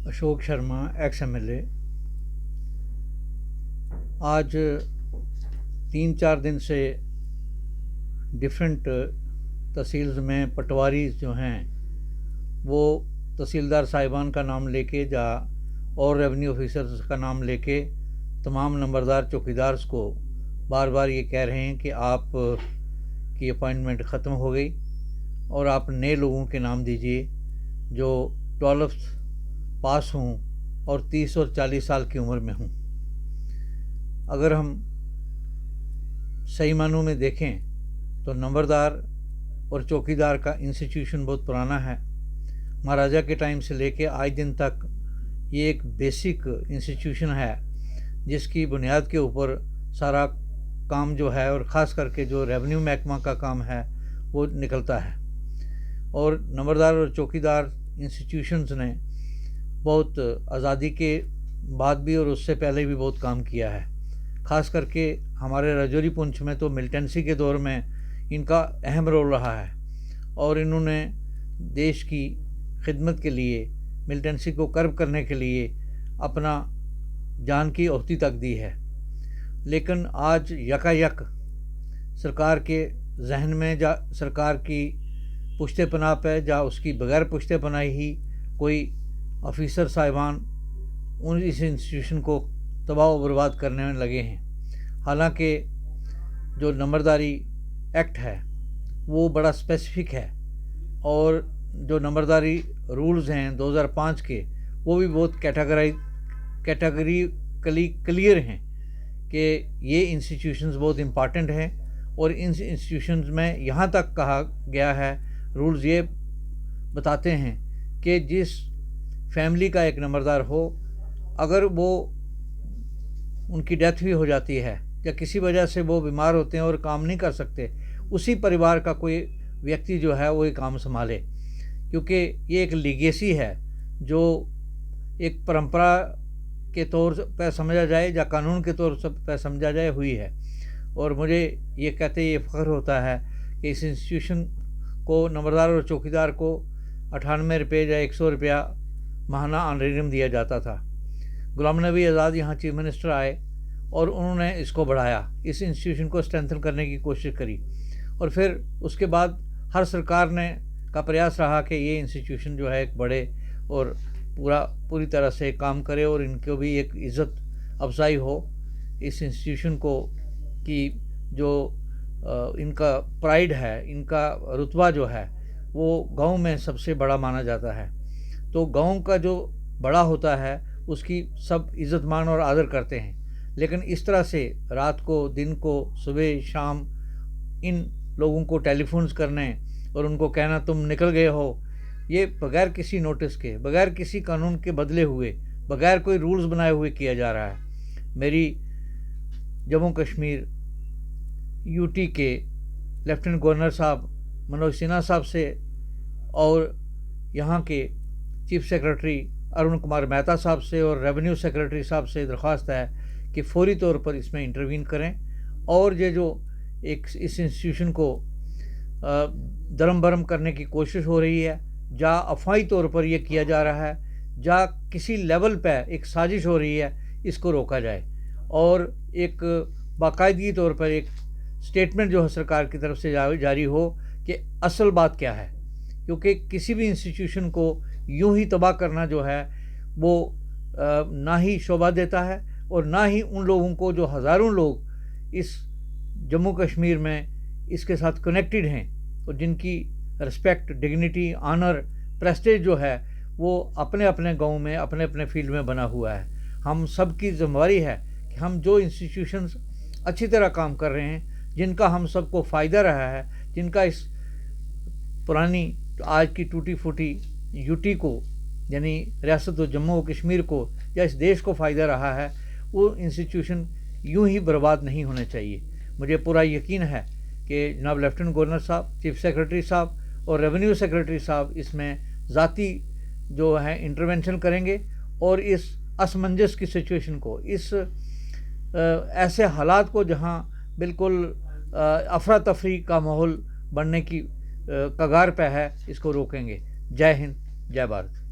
Ashok Sharma x MLA। आज 3-4 दिन से डिफरेंट तहसील्स में पटवारी जो हैं वो तहसीलदार साहिबान का नाम लेके और रेवेन्यू ऑफिसर्स का नाम लेके तमाम नंबरदार चौकीदार्स को बार बार ये कह रहे हैं कि आप की अपॉइंटमेंट ख़त्म हो गई और आप नए लोगों के नाम दीजिए जो 12th पास हूँ और 30 और 40 साल की उम्र में हूँ। अगर हम सही मानों में देखें तो नंबरदार और चौकीदार का इंस्टीट्यूशन बहुत पुराना है। महाराजा के टाइम से लेके आज दिन तक ये एक बेसिक इंस्टीट्यूशन है जिसकी बुनियाद के ऊपर सारा काम जो है और ख़ास करके जो रेवेन्यू महकमा का काम है वो निकलता है। और नंबरदार और चौकीदार इंस्टीट्यूशंस ने बहुत आज़ादी के बाद भी और उससे पहले भी बहुत काम किया है। ख़ास करके हमारे राजौरी पुंछ में तो मिलिटेंसी के दौर में इनका अहम रोल रहा है और इन्होंने देश की खिदमत के लिए मिलिटेंसी को कर्ब करने के लिए अपना जान की आहुति तक दी है। लेकिन आज यकायक सरकार के जहन में जा सरकार की पुश्ते पनाह पे जा उसकी बगैर पुश्ते पनाही ही कोई ऑफिसर साहिबान इस इंस्टीट्यूशन को तबाह व बर्बाद करने में लगे हैं। हालांकि जो नंबरदारी एक्ट है वो बड़ा स्पेसिफिक है और जो नंबरदारी रूल्स हैं 2005 के वो भी बहुत कैटेगरिकली क्लियर हैं कि ये इंस्टीट्यूशंस बहुत इम्पॉर्टेंट हैं और इन इंस्टीट्यूशंस में यहाँ तक कहा गया है, रूल्स ये बताते हैं कि जिस फैमिली का एक नंबरदार हो, अगर वो उनकी डेथ भी हो जाती है या किसी वजह से वो बीमार होते हैं और काम नहीं कर सकते, उसी परिवार का कोई व्यक्ति जो है वो ये काम संभाले, क्योंकि ये एक लीगेसी है जो एक परंपरा के तौर पर समझा जाए या कानून के तौर पर समझा जाए हुई है। और मुझे ये कहते ये फ़ख्र होता है कि इस इंस्टीट्यूशन को नंबरदार और चौकीदार को 98 रुपये या 100 रुपया माहाना ऑनरेरियम दिया जाता था। गुलाम नबी आज़ाद यहाँ चीफ मिनिस्टर आए और उन्होंने इसको बढ़ाया, इस इंस्टीट्यूशन को स्ट्रेंथन करने की कोशिश करी और फिर उसके बाद हर सरकार ने का प्रयास रहा कि ये इंस्टीट्यूशन जो है एक बड़े और पूरी तरह से काम करे और इनको भी एक इज़्ज़त अफजाई हो। इस इंस्टीट्यूशन को कि जो इनका प्राइड है, इनका रुतबा जो है वो गांव में सबसे बड़ा माना जाता है। तो गांव का जो बड़ा होता है उसकी सब इज़्ज़त मान और आदर करते हैं, लेकिन इस तरह से रात को, दिन को, सुबह शाम इन लोगों को टेलीफोन्स करने और उनको कहना तुम निकल गए हो, ये बगैर किसी नोटिस के, बगैर किसी कानून के बदले हुए, बगैर कोई रूल्स बनाए हुए किया जा रहा है। मेरी जम्मू कश्मीर यूटी के लेफ्टिनेंट गवर्नर साहब मनोज सिन्हा साहब से और यहाँ के चीफ सेक्रेटरी अरुण कुमार मेहता साहब से और रेवेन्यू सेक्रेटरी साहब से दरख्वास्त है कि फौरी तौर पर इसमें इंटरवीन करें और ये जो एक इस इंस्टीट्यूशन को दरम बरम करने की कोशिश हो रही है, जा अफवाही तौर पर यह किया जा रहा है, जा किसी लेवल पे एक साजिश हो रही है, इसको रोका जाए और एक बाकायदगी तौर पर एक स्टेटमेंट जो है सरकार की तरफ से जारी हो कि असल बात क्या है। क्योंकि किसी भी इंस्टीट्यूशन को यूं ही तबाह करना जो है वो ना ही शोभा देता है और ना ही उन लोगों को जो हज़ारों लोग इस जम्मू कश्मीर में इसके साथ कनेक्टेड हैं और जिनकी रिस्पेक्ट, डिग्निटी, ऑनर, प्रेस्टेज जो है वो अपने अपने गांव में, अपने अपने फील्ड में बना हुआ है। हम सब की जिम्मेदारी है कि हम जो इंस्टीट्यूशंस अच्छी तरह काम कर रहे हैं, जिनका हम सबको फ़ायदा रहा है, जिनका इस पुरानी आज की टूटी फूटी यूटी को यानी रियासत जम्मू और कश्मीर को या इस देश को फ़ायदा रहा है, वो इंस्टीट्यूशन यूं ही बर्बाद नहीं होने चाहिए। मुझे पूरा यकीन है कि जनाब लेफ्टिनेंट गवर्नर साहब, चीफ सेक्रेटरी साहब और रेवेन्यू सेक्रेटरी साहब इसमें ज़ाती जो है इंटरवेंशन करेंगे और इस असमंजस की सिचुएशन को, इस ऐसे हालात को जहां बिल्कुल अफरा तफरी का माहौल बनने की कगार पे है, इसको रोकेंगे। जय हिंद, जय भारत।